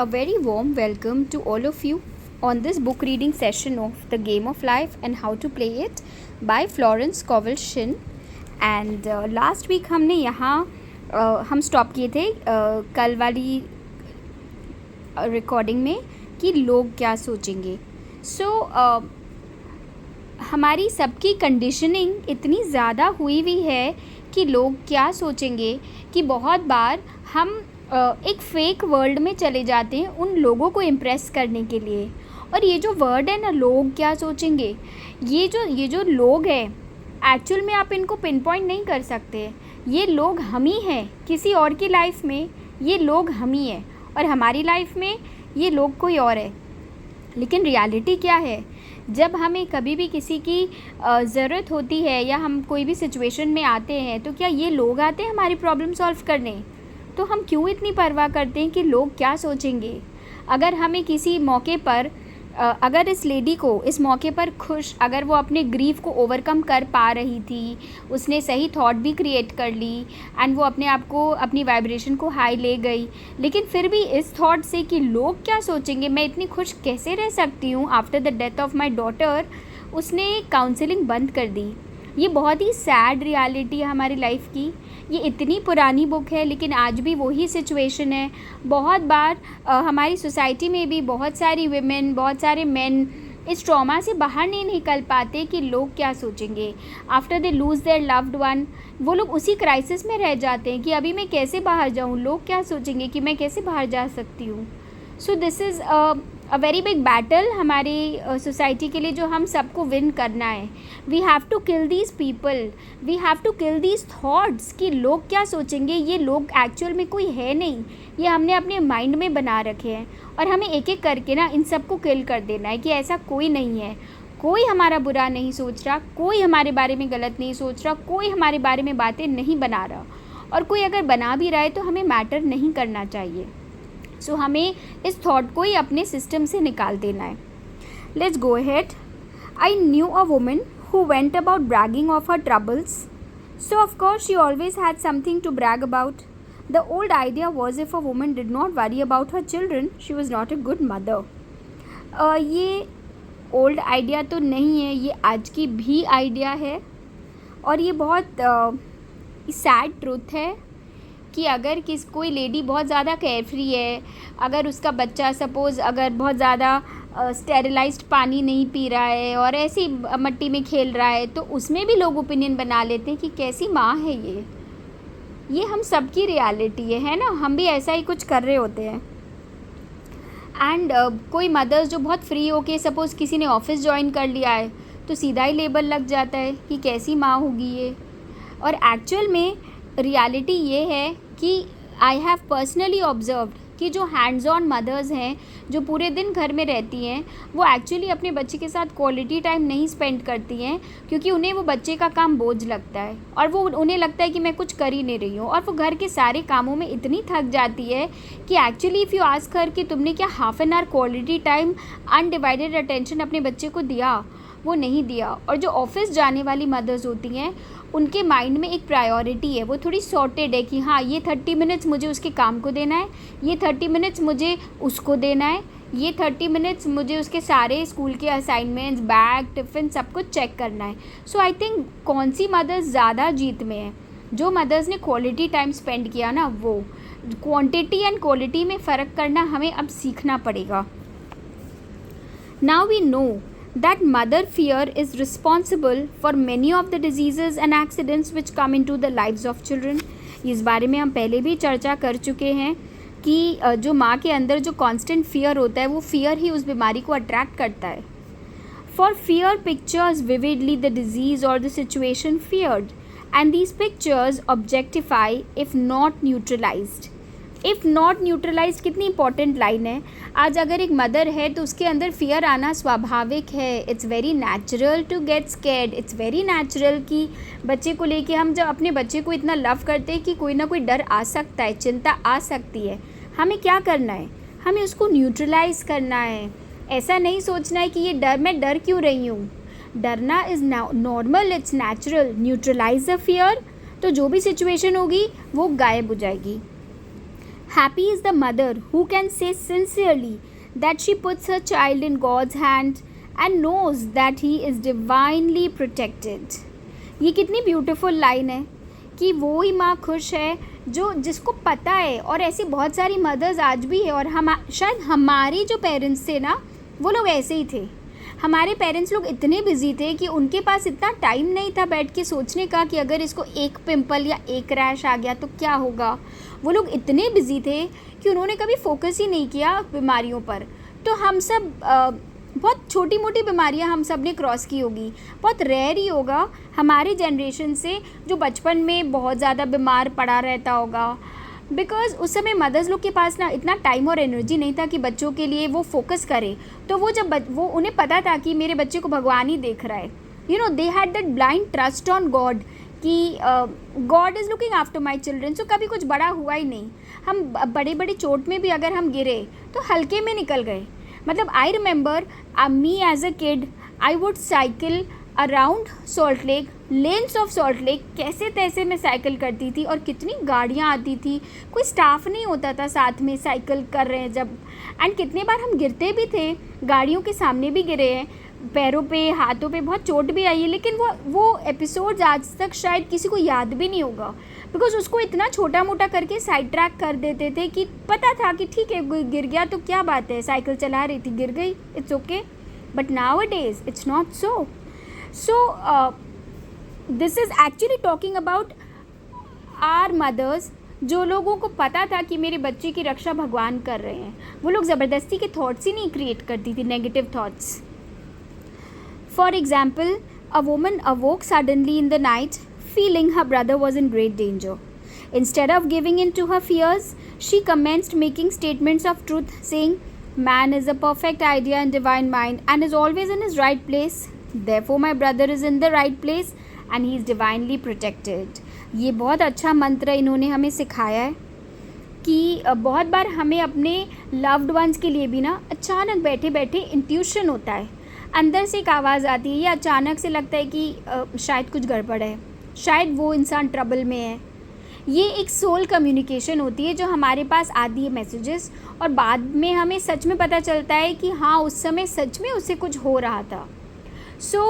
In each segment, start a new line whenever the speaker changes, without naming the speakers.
A very warm welcome to all of you on this book reading session of The Game of Life and How to Play It by Florence Scovel Shinn. And last week हमने यहाँ हम stop किए थे कल वाली recording में कि लोग क्या सोचेंगे. हमारी सबकी कंडीशनिंग इतनी ज़्यादा हुई हुई है कि लोग क्या सोचेंगे कि बहुत बार हम एक फ़ेक वर्ल्ड में चले जाते हैं उन लोगों को इम्प्रेस करने के लिए. और ये जो वर्ड है ना, लोग क्या सोचेंगे, ये जो लोग हैं एक्चुअल में आप इनको पिन पॉइंट नहीं कर सकते. ये लोग हम ही हैं. किसी और की लाइफ में ये लोग हम ही हैं और हमारी लाइफ में ये लोग कोई और है. लेकिन रियलिटी क्या है, जब हमें कभी भी किसी की ज़रूरत होती है या हम कोई भी सिचुएशन में आते हैं तो क्या ये लोग आते हैं हमारी प्रॉब्लम सॉल्व करने? तो हम क्यों इतनी परवाह करते हैं कि लोग क्या सोचेंगे? अगर हमें किसी मौके पर अगर इस लेडी को इस मौके पर अगर वो अपने ग्रीफ को ओवरकम कर पा रही थी, उसने सही थॉट भी क्रिएट कर ली एंड वो अपने आप को अपनी वाइब्रेशन को हाई ले गई, लेकिन फिर भी इस थॉट से कि लोग क्या सोचेंगे, मैं इतनी खुश कैसे रह सकती हूँ after the death of my daughter, उसने काउंसलिंग बंद कर दी. ये बहुत ही सैड रियलिटी है हमारी लाइफ की. ये इतनी पुरानी बुक है लेकिन आज भी वही सिचुएशन है. बहुत बार हमारी सोसाइटी में भी बहुत सारी विमेन, बहुत सारे मेन इस ट्रॉमा से बाहर नहीं निकल पाते कि लोग क्या सोचेंगे. After they lose their loved one, वो लोग उसी क्राइसिस में रह जाते हैं कि अभी मैं कैसे बाहर जाऊँ, लोग क्या सोचेंगे कि मैं कैसे बाहर जा सकती हूँ. So this is a very big battle हमारी सोसाइटी के लिए जो हम सबको विन करना है. We have to kill these people, we have to kill these thoughts कि लोग क्या सोचेंगे. ये लोग एक्चुअल में कोई है नहीं, ये हमने अपने माइंड में बना रखे हैं और हमें एक एक करके ना इन सबको किल कर देना है कि ऐसा कोई नहीं है. कोई हमारा बुरा नहीं सोच रहा, कोई हमारे बारे में गलत नहीं सोच रहा, कोई हमारे बारे में बातें नहीं बना रहा, और कोई अगर बना भी रहा है तो हमें मैटर नहीं करना चाहिए. सो हमें इस थॉट को ही अपने सिस्टम से निकाल देना है. Let's go ahead. I knew a woman who went about bragging of her troubles. So of course she always had something to brag about. The old idea was if a woman did not worry about her children, she was not a good mother. ये old idea तो नहीं है, ये आज की भी idea है और ये बहुत सैड ट्रूथ है कि अगर कोई लेडी बहुत ज़्यादा केयरफ्री है, अगर उसका बच्चा सपोज़ अगर बहुत ज़्यादा स्टेरिलाइज्ड पानी नहीं पी रहा है और ऐसी मट्टी में खेल रहा है, तो उसमें भी लोग ओपिनियन बना लेते हैं कि कैसी माँ है ये हम सबकी रियलिटी है ना. हम भी ऐसा ही कुछ कर रहे होते हैं. एंड कोई मदर्स जो बहुत फ्री होके सपोज़ किसी ने ऑफिस ज्वाइन कर लिया है तो सीधा ही लेबल लग जाता है कि कैसी माँ होगी ये. और एक्चुअल में रियलिटी ये है कि आई हैव पर्सनली ऑब्जर्व्ड कि जो हैंड्स ऑन मदर्स हैं, जो पूरे दिन घर में रहती हैं, वो एक्चुअली अपने बच्चे के साथ क्वालिटी टाइम नहीं स्पेंड करती हैं क्योंकि उन्हें वो बच्चे का काम बोझ लगता है और वो उन्हें लगता है कि मैं कुछ कर ही नहीं रही हूँ, और वो घर के सारे कामों में इतनी थक जाती है कि actually if you ask her कि तुमने क्या half an hour quality time undivided attention अपने बच्चे को दिया, वो नहीं दिया. और जो ऑफिस जाने वाली मदर्स होती हैं उनके माइंड में एक प्रायोरिटी है, वो थोड़ी सॉर्टेड है कि हाँ ये 30 मिनट्स मुझे उसके काम को देना है, ये 30 मिनट्स मुझे उसको देना है, ये 30 मिनट्स मुझे उसके सारे स्कूल के असाइनमेंट्स, बैग, टिफ़िन सब कुछ चेक करना है. सो आई थिंक कौन सी मदर्स ज़्यादा जीत में है, जो मदर्स ने क्वालिटी टाइम स्पेंड किया ना. वो क्वांटिटी एंड क्वालिटी में फ़र्क करना हमें अब सीखना पड़ेगा. Now we know that mother fear is responsible for many of the diseases and accidents which come into the lives of children. इस बारे में हम पहले भी चर्चा कर चुके हैं कि जो माँ के अंदर जो constant fear होता है, वो fear ही उस बीमारी को attract करता है. For fear pictures vividly the disease or the situation feared, and these pictures objectify if not neutralized. If not neutralised कितनी इंपॉर्टेंट लाइन है. आज अगर एक मदर है तो उसके अंदर फियर आना स्वाभाविक है. It's very natural to get scared. It's very natural कि बच्चे को लेके हम जब अपने बच्चे को इतना लव करते हैं कि कोई ना कोई डर आ सकता है, चिंता आ सकती है. हमें क्या करना है, हमें उसको न्यूट्रलाइज करना है. ऐसा नहीं सोचना है कि ये डर, मैं डर क्यों रही हूँ. डरना is normal, it's natural. Neutralise the fear, तो जो भी सिचुएशन होगी वो गायब हो जाएगी. Happy is the mother who can say sincerely that she puts her child in God's hand and knows that he is divinely protected. ये कितनी ब्यूटीफुल लाइन है कि वो ही माँ खुश है जो जिसको पता है, और ऐसी बहुत सारी मदर्स आज भी है। और हम शायद हमारे जो पेरेंट्स थे ना, वो लोग ऐसे ही थे। हमारे पेरेंट्स लोग इतने बिजी थे कि उनके पास इतना टाइम नहीं था बैठ के सोचने का कि अगर इसको एक पिंपल या एक रैश आ गया तो क्या होगा। वो लोग इतने बिजी थे कि उन्होंने कभी फोकस ही नहीं किया बीमारियों पर। तो हम सब बहुत छोटी मोटी बीमारियां हम सब ने क्रॉस की होगी। बहुत रेयर ही होगा हमारे जनरेशन से जो बचपन में बहुत ज़्यादा बीमार पड़ा रहता होगा, बिकॉज़ उस समय मदर्स लोग के पास ना इतना टाइम और एनर्जी नहीं था कि बच्चों के लिए वो फोकस करें। तो वो जब वो उन्हें पता था कि मेरे बच्चे को भगवान ही देख रहा है, you know, they had that blind trust on God कि God is looking after my children. So कभी कुछ बड़ा हुआ ही नहीं। हम बड़े बड़े चोट में भी अगर हम गिरे तो हल्के में निकल गए। मतलब I remember me as a kid, I would cycle around Salt Lake, lanes of Salt Lake, कैसे तैसे मैं साइकिल करती थी। और कितनी गाड़ियाँ आती थी, कोई स्टाफ नहीं होता था साथ में साइकिल कर रहे हैं जब। एंड कितने बार हम गिरते भी थे, गाड़ियों के सामने भी गिरे हैं, पैरों पे हाथों पे बहुत चोट भी आई है। लेकिन वो एपिसोड्स आज तक शायद किसी को याद भी नहीं होगा, बिकॉज उसको इतना छोटा मोटा करके साइड ट्रैक कर देते थे कि पता था कि ठीक है गिर गया तो क्या बात है, साइकिल चला रही थी गिर गई, it's okay. But now a days it's not so. So this is actually talking about our mothers, जो लोगों को पता था कि मेरे बच्चे की रक्षा भगवान कर रहे हैं। वो लोग ज़बरदस्ती के थॉट्स ही नहीं क्रिएट करती थी, negative thoughts. For example, a woman अवोक suddenly in the night feeling her brother was in great danger. Instead of giving in to her fears, she commenced making statements of truth, saying, "Man is a perfect idea and divine mind and is always in his right place. Therefore my brother is in the right place and he is divinely protected." ये बहुत अच्छा मंत्र इन्होंने हमें सिखाया है कि बहुत बार हमें अपने लव्ड वंस के लिए भी ना अचानक बैठे बैठे इंट्यूशन होता है, अंदर से एक आवाज़ आती है या अचानक से लगता है कि शायद कुछ गड़बड़ है, शायद वो इंसान ट्रबल में है। ये एक सोल कम्युनिकेशन होती है जो हमारे पास आती है मैसेजेस, और बाद में हमें सच में पता चलता है कि हाँ उस समय सच में उससे कुछ हो रहा था। सो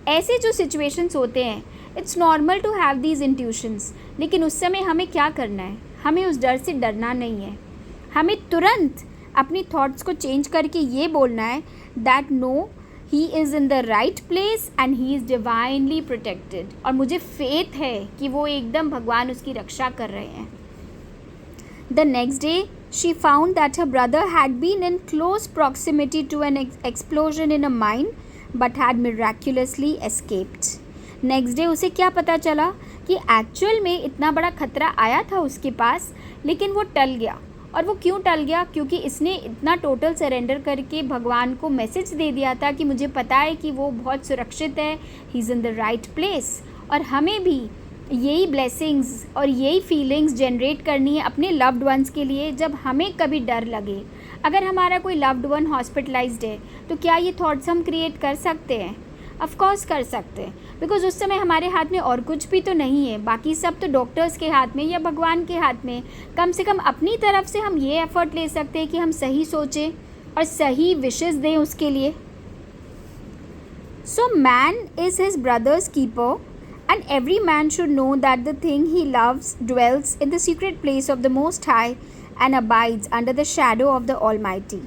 ऐसे जो सिचुएशंस होते हैं, it's normal to have these intuitions. लेकिन उस समय हमें क्या करना है? हमें उस डर से डरना नहीं है। हमें तुरंत अपनी थॉट्स को चेंज करके ये बोलना है that no, he is in the right place and he is divinely protected. और मुझे फेथ है कि वो एकदम भगवान उसकी रक्षा कर रहे हैं। The next day she found that her brother had been in close proximity to an explosion in a mine but had miraculously escaped. Next day उसे क्या पता चला कि एक्चुअल में इतना बड़ा खतरा आया था उसके पास, लेकिन वो टल गया। और वो क्यों टल गया? क्योंकि इसने इतना टोटल सरेंडर करके भगवान को मैसेज दे दिया था कि मुझे पता है कि वो बहुत सुरक्षित है, ही is in the right place. और हमें भी यही ब्लेसिंग्स और यही फीलिंग्स जनरेट करनी है अपने लव्ड वंस के लिए। जब हमें कभी डर लगे, अगर हमारा कोई लव्ड वन हॉस्पिटलाइज्ड है, तो क्या ये थॉट्स हम क्रिएट कर सकते हैं? ऑफ कोर्स कर सकते हैं, बिकॉज उस समय हमारे हाथ में और कुछ भी तो नहीं है, बाकी सब तो डॉक्टर्स के हाथ में या भगवान के हाथ में। कम से कम अपनी तरफ से हम ये एफर्ट ले सकते हैं कि हम सही सोचें और सही विशेस दें उसके लिए। So man is his brothers keeper and every man should know that the thing he loves dwells in the secret place of the Most High and abides under the shadow of the Almighty.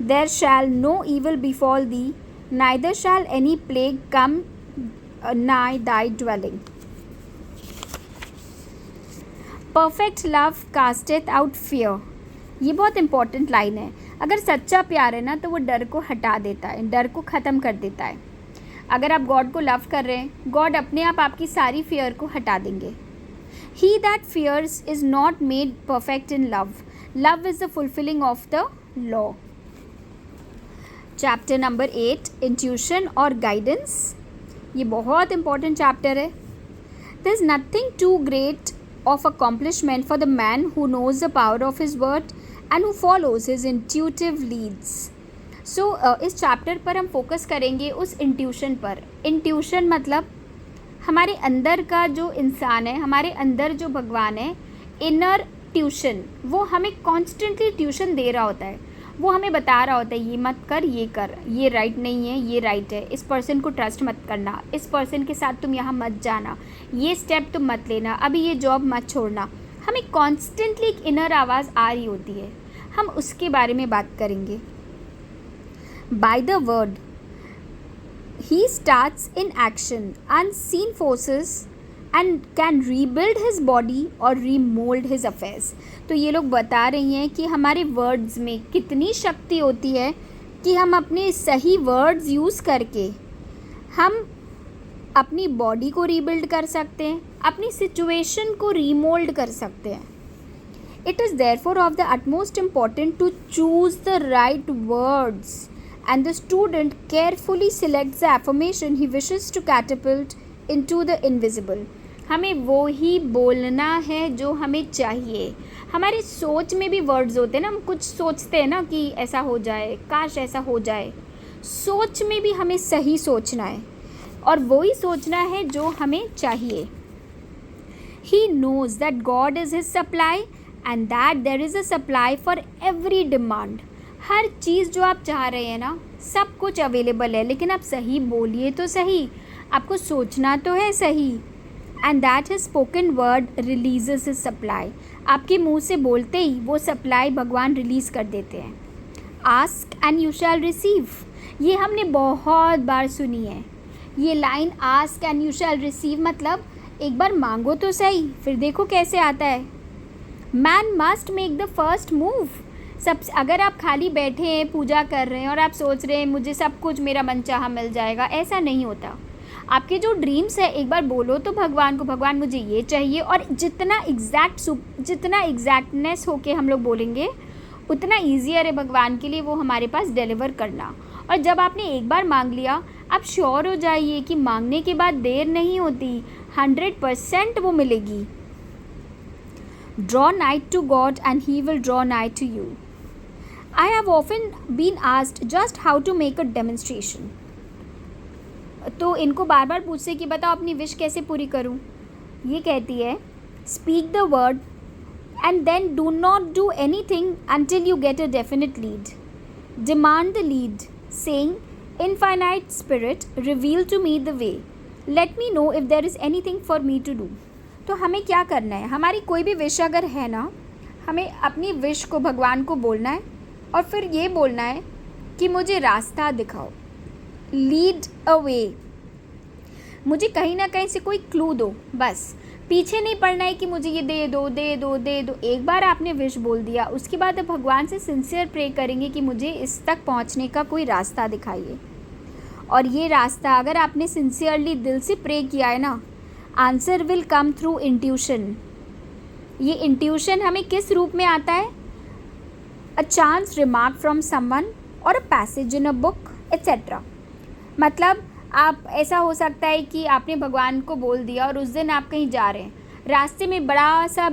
There shall no evil befall thee, neither shall any plague come nigh thy dwelling. Perfect love casteth out fear. ये बहुत important line है। अगर सच्चा प्यार है ना तो वो डर को हटा देता है, डर को ख़त्म कर देता है। अगर आप गॉड को लव कर रहे हैं, गॉड अपने आप आपकी सारी फियर को हटा देंगे। He that fears is not made perfect in love, love is the fulfilling of the law. Chapter number 8, intuition और गाइडेंस। ये बहुत इंपॉर्टेंट चैप्टर है। There is nothing too great of accomplishment for the man who knows the power of his word and who follows his intuitive leads. So इस chapter पर हम focus करेंगे उस intuition पर। इंट्यूशन मतलब हमारे अंदर का जो इंसान है, हमारे अंदर जो भगवान है, इनर ट्यूशन, वो हमें कॉन्स्टेंटली ट्यूशन दे रहा होता है, वो हमें बता रहा होता है ये मत कर, ये कर, ये राइट नहीं है, ये राइट है, इस पर्सन को ट्रस्ट मत करना, इस पर्सन के साथ तुम यहाँ मत जाना, ये स्टेप तुम मत लेना, अभी ये जॉब मत छोड़ना। हमें कॉन्स्टेंटली एक इनर आवाज़ आ रही होती है, हम उसके बारे में बात करेंगे। By the word he starts in action, unseen forces and can rebuild his body or remold his affairs। तो ये लोग बता रही हैं कि हमारे वर्ड्स में कितनी शक्ति होती है कि हम अपने सही वर्ड्स यूज़ करके हम अपनी बॉडी को रीबिल्ड कर सकते हैं, अपनी सिचुएशन को रीमोल्ड कर सकते हैं। It is therefore of the utmost important to choose the right words and the student carefully selects the affirmation he wishes to catapult into the invisible। हमें वो ही बोलना है जो हमें चाहिए। हमारे सोच में भी वर्ड्स होते हैं ना, हम कुछ सोचते हैं ना कि ऐसा हो जाए, काश ऐसा हो जाए। सोच में भी हमें सही सोचना है और वो ही सोचना है जो हमें चाहिए। He knows that God is his supply and that there is a supply for every demand। हर चीज़ जो आप चाह रहे हैं ना, सब कुछ अवेलेबल है, लेकिन आप सही बोलिए तो सही, आपको सोचना तो है सही। And that his spoken word releases his supply. आपके मुंह से बोलते ही वो सप्लाई भगवान रिलीज़ कर देते हैं। Ask and you shall receive, ये हमने बहुत बार सुनी है। ये line ask and you shall receive मतलब एक बार मांगो तो सही, फिर देखो कैसे आता है। Man must make the first move. सब अगर आप खाली बैठे हैं, पूजा कर रहे हैं और आप सोच रहे हैं मुझे सब कुछ मेरा मनचाहा मिल जाएगा, ऐसा नहीं होता। आपके जो ड्रीम्स है एक बार बोलो तो भगवान को, भगवान मुझे ये चाहिए, और जितना एग्जैक्टनेस होके हम लोग बोलेंगे उतना ईजियर है भगवान के लिए वो हमारे पास डिलीवर करना। और जब आपने एक बार मांग लिया, आप श्योर हो जाइए कि मांगने के बाद देर नहीं होती, 100% वो मिलेगी। Draw nigh to God and he will draw nigh to you। I have often been asked just how to make a demonstration। तो इनको बार बार पूछते कि बताओ अपनी विश कैसे पूरी करूं। ये कहती है speak the word and then do not do anything until you get a definite lead। Demand the lead saying infinite spirit reveal to me the way, let me know if there is anything for me to do। तो हमें क्या करना है, हमारी कोई भी wish अगर है ना, हमें अपनी विश को भगवान को बोलना है और फिर ये बोलना है कि मुझे रास्ता दिखाओ, लीड अ वे, मुझे कहीं ना कहीं से कोई क्लू दो। बस पीछे नहीं पड़ना है कि मुझे ये दे दो दे दो दे दो। एक बार आपने विश बोल दिया, उसके बाद आप भगवान से सिंसियर प्रे करेंगे कि मुझे इस तक पहुंचने का कोई रास्ता दिखाइए। और ये रास्ता अगर आपने सिंसियरली दिल से प्रे किया है ना, answer will come through intuition. ये इंट्यूशन हमें किस रूप में आता है? A chance remark from someone और a passage in a book etcetera. मतलब आप ऐसा हो सकता है कि आपने भगवान को बोल दिया और उस दिन आप कहीं जा रहे हैं, रास्ते में बड़ा सा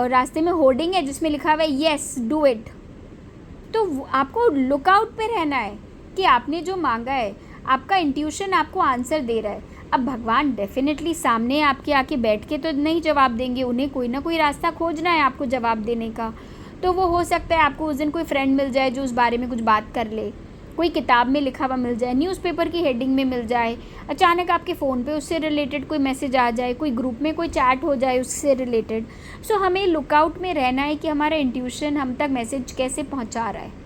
रास्ते में होर्डिंग है जिसमें लिखा हुआ है येस डू इट। तो आपको लुकआउट पे रहना है कि आपने जो मांगा है, आपका इंट्यूशन आपको आंसर दे रहा है। अब भगवान डेफिनेटली सामने आपके आके बैठ के तो नहीं जवाब देंगे, उन्हें कोई ना कोई रास्ता खोजना है आपको जवाब देने का। तो वो हो सकता है आपको उस दिन कोई फ्रेंड मिल जाए जो उस बारे में कुछ बात कर ले, कोई किताब में लिखा हुआ मिल जाए, न्यूज़पेपर की हेडिंग में मिल जाए, अचानक आपके फ़ोन पे उससे रिलेटेड कोई मैसेज आ जाए, कोई ग्रुप में कोई चैट हो जाए उससे रिलेटेड। सो हमें लुकआउट में रहना है कि हमारा इंट्यूशन हम तक मैसेज कैसे पहुंचा रहा है।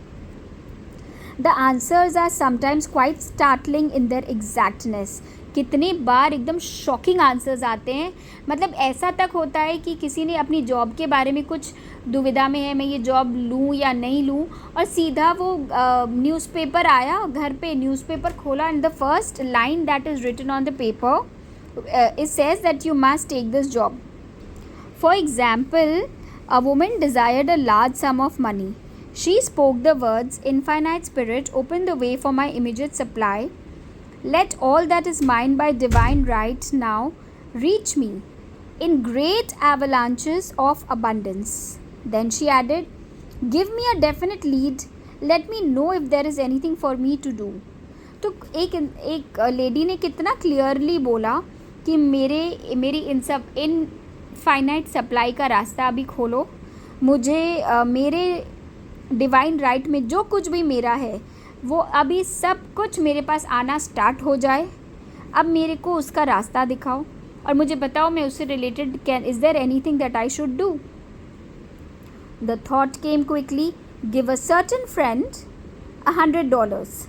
The answers are sometimes quite startling in their exactness. कितने बार एकदम शॉकिंग आंसर्स आते हैं, मतलब ऐसा तक होता है कि किसी ने अपनी जॉब के बारे में कुछ दुविधा में है, मैं ये जॉब लूँ या नहीं लूँ, और सीधा वो न्यूज़पेपर आया घर पे, न्यूज़पेपर खोला and the first line that is written on the paper it says that you must take this job. For example, a woman desired a large sum of money. She spoke the words infinite spirit open the way for my immediate supply. Let all that is mine by divine right now reach me in great avalanches of abundance। Then she added, give me a definite lead, let me know if there is anything for me to do। तो एक lady ने कितना clearly बोला कि मेरी इन finite supply का रास्ता अभी खोलो, मुझे मेरे डिवाइन राइट में जो कुछ भी मेरा है वो अभी सब कुछ मेरे पास आना स्टार्ट हो जाए। अब मेरे को उसका रास्ता दिखाओ और मुझे बताओ मैं उससे related is there anything that I should do. The thought came quickly, give a certain friend $100।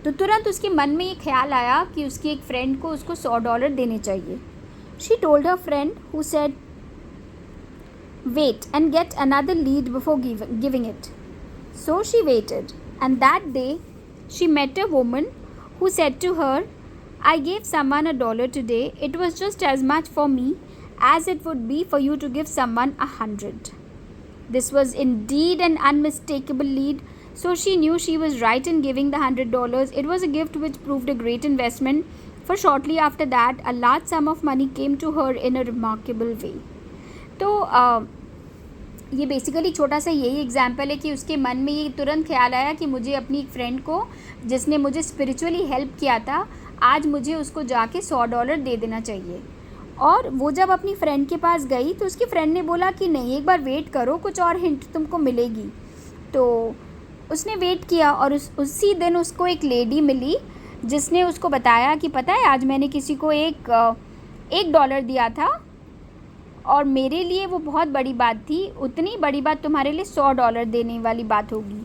तो तुरंत उसके मन में ये ख्याल आया कि उसकी एक फ्रेंड को उसको $100 देने चाहिए। She told her friend who said wait and get another lead before giving it. So she waited, and that day she met a woman who said to her, I gave someone $1 today. It was just as much for me as it would be for you to give someone 100. This was indeed an unmistakable lead, so she knew she was right in giving the $100. It was a gift which proved a great investment, for shortly after that a large sum of money came to her in a remarkable way. तो ये basically छोटा सा यही example है कि उसके मन में ये तुरंत ख्याल आया कि मुझे अपनी एक फ्रेंड को जिसने मुझे स्पिरिचुअली हेल्प किया था, आज मुझे उसको जाके $100 दे देना चाहिए। और वो जब अपनी फ्रेंड के पास गई तो उसकी फ्रेंड ने बोला कि नहीं, एक बार वेट करो, कुछ और हिंट तुमको मिलेगी। तो उसने वेट किया और उसी दिन उसको एक लेडी मिली जिसने उसको बताया कि पता है आज मैंने किसी को एक $1 दिया था और मेरे लिए वो बहुत बड़ी बात थी, उतनी बड़ी बात तुम्हारे लिए $100 देने वाली बात होगी।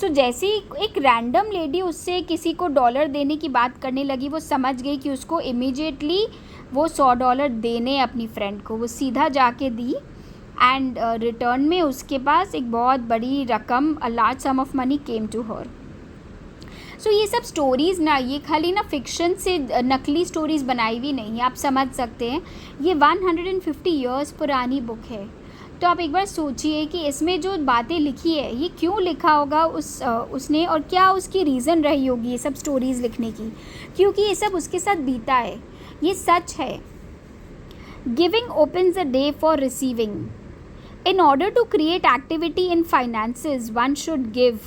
सो जैसे ही एक रैंडम लेडी उससे किसी को डॉलर देने की बात करने लगी, वो समझ गई कि उसको इमीडिएटली वो $100 देने अपनी फ्रेंड को। वो सीधा जाके दी एंड रिटर्न में उसके पास एक बहुत बड़ी रकम, a large sum of money came to her. So ये सब स्टोरीज़ ना, ये खाली ना फिक्शन से नकली स्टोरीज़ बनाई हुई नहीं है, आप समझ सकते हैं। ये 150 ईयर्स पुरानी बुक है। तो आप एक बार सोचिए कि इसमें जो बातें लिखी है ये क्यों लिखा होगा उसने, और क्या उसकी रीज़न रही होगी ये सब स्टोरीज़ लिखने की, क्योंकि ये सब उसके साथ बीता है, ये सच है। Giving opens a day for receiving. In order to create activity in finances one should give.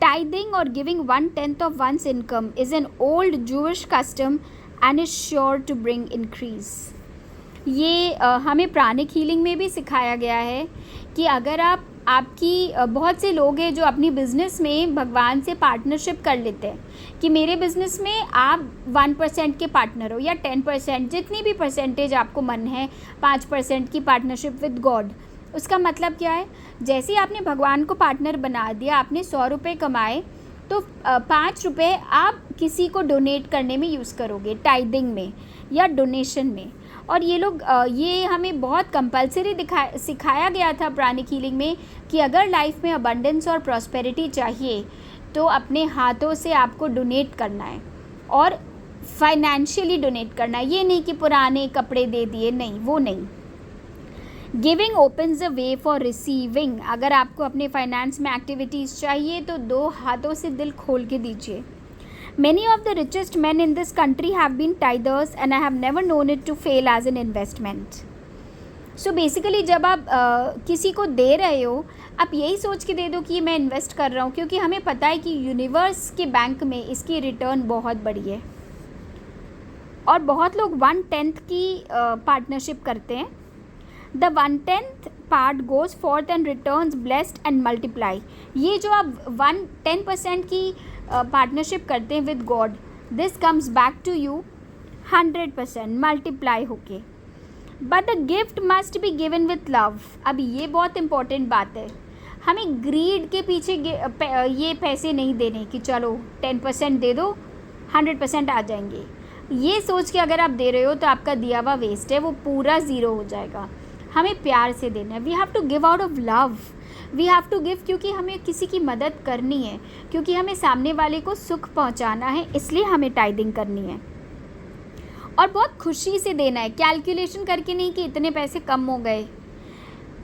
Tithing or giving 1/10 of one's income is an old Jewish custom and is sure to bring increase. ये हमें pranic healing में भी सिखाया गया है कि अगर आपकी बहुत से लोग हैं जो अपनी बिज़नेस में भगवान से पार्टनरशिप कर लेते हैं कि मेरे बिज़नेस में आप 1% के पार्टनर हो या 10%, जितनी भी परसेंटेज आपको मन है, 5% की पार्टनरशिप विद गॉड। उसका मतलब क्या है, जैसे ही आपने भगवान को पार्टनर बना दिया, आपने $100 कमाए तो ₹5 आप किसी को डोनेट करने में यूज़ करोगे, टाइदिंग में या डोनेशन में। और ये लोग ये हमें बहुत कंपलसरी सिखाया गया था प्राणिक हीलिंग में कि अगर लाइफ में अबंडेंस और प्रॉस्पेरिटी चाहिए तो अपने हाथों से आपको डोनेट करना है और फाइनेंशियली डोनेट करना है। ये नहीं कि पुराने कपड़े दे दिए, नहीं, वो नहीं। Giving opens the way for receiving. अगर आपको अपने फाइनेंस में एक्टिविटीज़ चाहिए तो 2 हाथों से दिल खोल के दीजिए। Many of the richest men in this country have been tithers and I have never known it to fail as an investment. So basically जब आप किसी को दे रहे हो, आप यही सोच के दे दो कि मैं इन्वेस्ट कर रहा हूँ, क्योंकि हमें पता है कि यूनिवर्स के बैंक में इसकी रिटर्न बहुत बड़ी है। और बहुत लोग 1/10 की पार्टनरशिप करते हैं। The 1/10 part goes forth and returns blessed and multiply. ये जो आप 10% की पार्टनरशिप करते हैं with God, this comes back to you 100% multiply होके। But the gift must be given with love. अब ये बहुत इंपॉर्टेंट बात है, हमें ग्रीड के पीछे ये पैसे नहीं देने कि चलो 10% दे दो 100% आ जाएंगे। ये सोच के अगर आप दे रहे हो तो आपका दिया हुआ वेस्ट है, वो पूरा ज़ीरो हो जाएगा। हमें प्यार से देना है। We have to give out of love. We have to give क्योंकि हमें किसी की मदद करनी है, क्योंकि हमें सामने वाले को सुख पहुंचाना है, इसलिए हमें टाइदिंग करनी है। और बहुत खुशी से देना है, कैलकुलेशन करके नहीं कि इतने पैसे कम हो गए।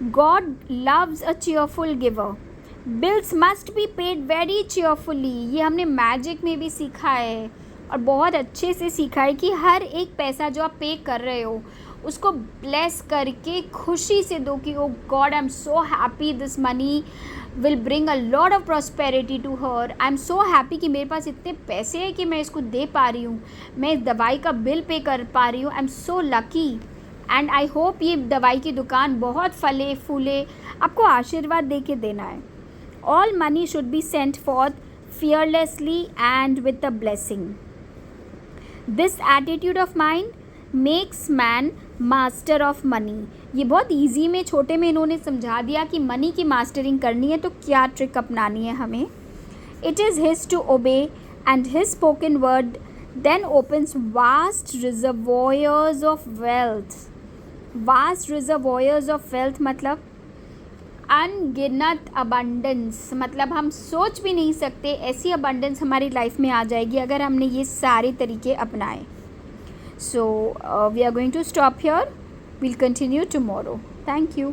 God loves a cheerful giver. Bills must be paid very cheerfully. ये हमने मैजिक में भी सीखा है और बहुत अच्छे से सीखा है कि हर एक पैसा जो आप पे कर रहे हो उसको ब्लेस करके खुशी से दो कि oh God, I am so happy, this money will bring a lot of prosperity to her. I am so happy कि मेरे पास इतने पैसे हैं कि मैं इसको दे पा रही हूँ, मैं इस दवाई का बिल पे कर पा रही हूँ। आई am so lucky, and I hope ये दवाई की दुकान बहुत फले फूले, आपको आशीर्वाद दे के देना है. All money should be sent forth fearlessly and with a blessing. This attitude of mind makes man master of money. ये बहुत ईजी में, छोटे में इन्होंने समझा दिया कि मनी की मास्टरिंग करनी है तो क्या ट्रिक अपनानी है हमें. It is his to obey and his spoken word then opens vast reservoirs of wealth. Vast reservoirs of wealth मतलब अनगिनत अबंडेंस, मतलब हम सोच भी नहीं सकते ऐसी अबंडेंस हमारी लाइफ में आ जाएगी अगर हमने ये सारे तरीके अपनाए. So we are going to stop here, we'll continue tomorrow. Thank you.